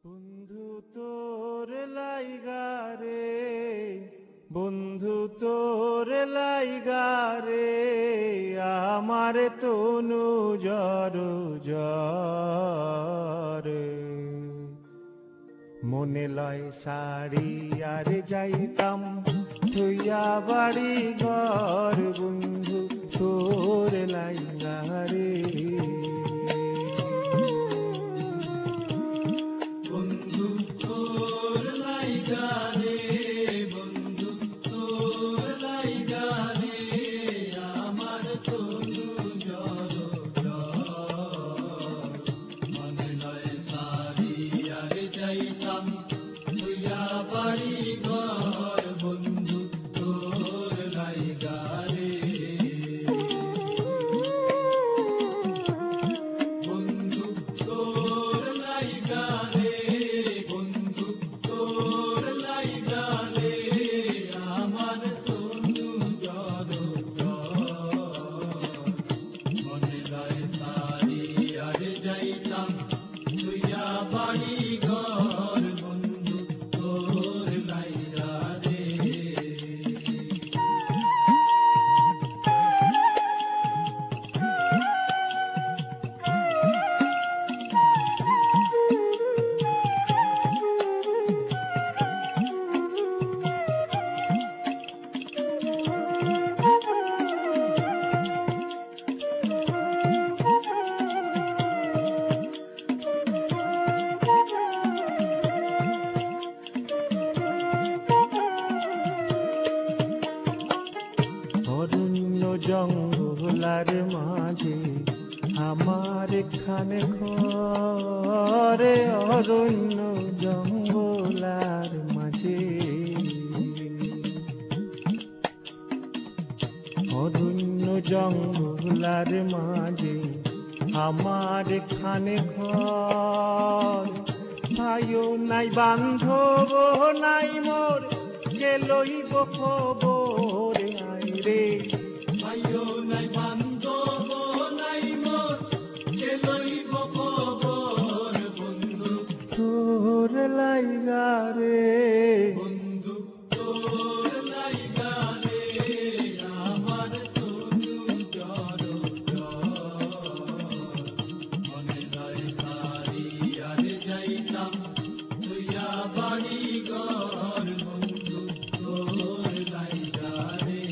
বন্ধু তোর লাইগা রে, বন্ধু তোর লাইগা রে, আমার তনু জর জরে। মনে লয় সারি আর যাইতাম থইয়া বাড়ি ঘর, বন্ধু তোর লাইগা রে। বন্ধু তোর লাইগা রে, বন্ধু তোর লাইগা রে, আমার তনু জর জর। মনে লয় সারি আর যাইতাম তুইয়া বাড়ি ঘর, বন্ধু তোর লাইগা রে। বন্ধু তোর লাইগা রে, বন্ধু তোর লাইগা রে, আমার তনু জর জর। মনে লয় সারি আর যাইতাম তুইয়া বাড়ি ঘর, বন্ধু তোর লাইগা রে। অরণ্য জঙ্গলার মাঝে আমার খানে ঘরে, অরণ্য জঙ্গলার মাঝে, অরণ্য জঙ্গলার মাঝে আমার খানে ঘর। ভাইও নাই বান্ধব নাই মোর, কে লইব খবর আয় রে। ভাইও নাই বান্ধব নাই মোর, কে লইব খবর, বন্ধু তোর লাইগা রে, বন্ধু তোর লাইগা রে, আমার তনু জর জর। মনে লয় সারি আর যাইতাম তুইয়া বাড়ি ঘর, বন্ধু তোর লাইগা রে।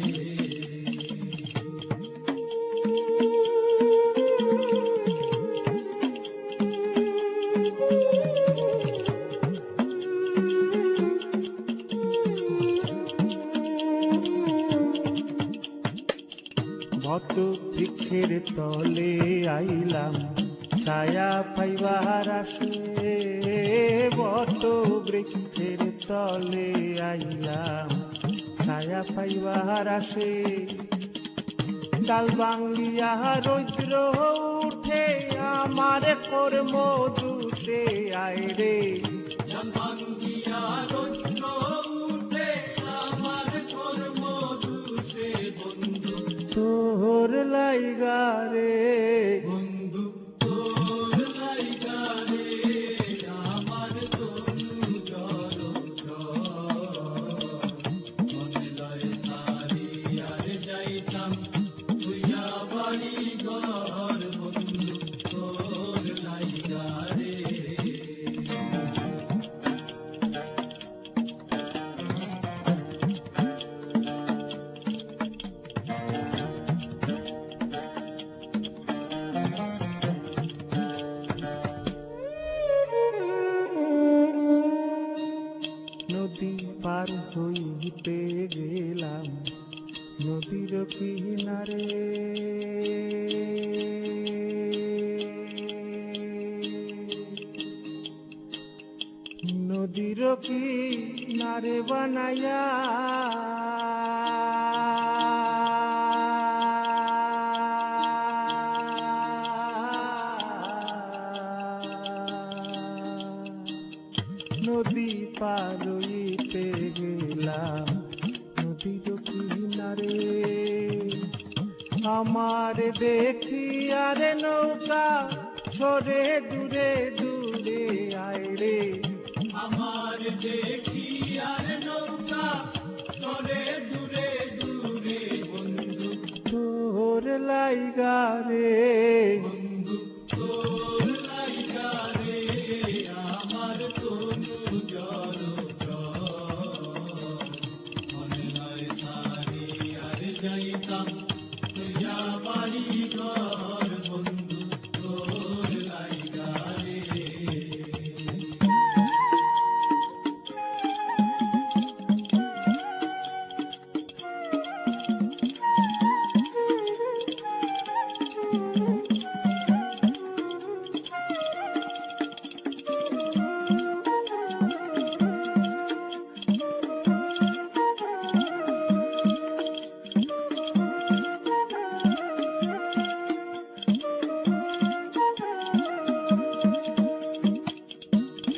বট বৃক্ষের তলে আইলাম ছায়া পাইবার আসে, বট বৃক্ষের তলে আইলাম ছায়া পাইবার আসে। ডাল ভাঙ্গিয়া রৌদ্র উঠে আমার কর্ম দুষে আয় রে। জান ভাঙ্গিয়া রৌদ্র উঠে আমার কর্ম দুষে, বন্ধু তোর লাইগা রে, বন্ধু তোর লাইগা রে, আমার তনু জর জর। মনে লয় সারি আর যাইতাম তুইয়া বাড়ি ঘর, বন্ধু তোর লাইগা রে। নদী পার হইতে গেলাম নদীর কিনারে, নদীর কিনারে বানাইয়া নদী পার হইতে গেলাম নদীর কিনারে। আমার দেখি আরে নৌকা সরে দূরে দূরে আয় রে।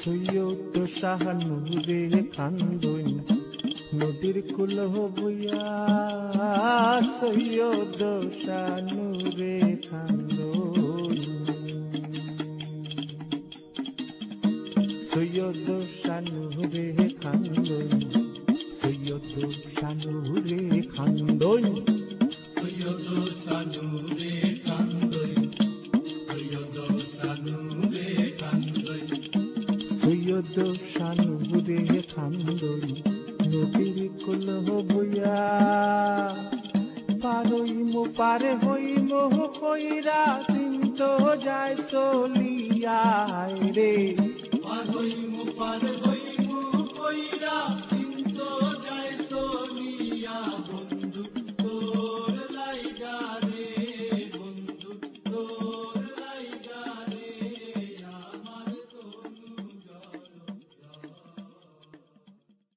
সৈয়দ শাহানুরে খান্দন নদীর কুল বইয়া সৈয়দ শাহানুরে খান্দন সৈয়দ শাহানুরে খান্দন সৈয়দ শাহানুরে খান্দন সৈয়দ শানুরে কান্দই সৈয়দ শানুরে কান্দই সৈয়দ শানুরে খান্দন নদীর কুল বইয়া পারইমো পারে হইমো কইরা দিন তো যায় চলিয়া রে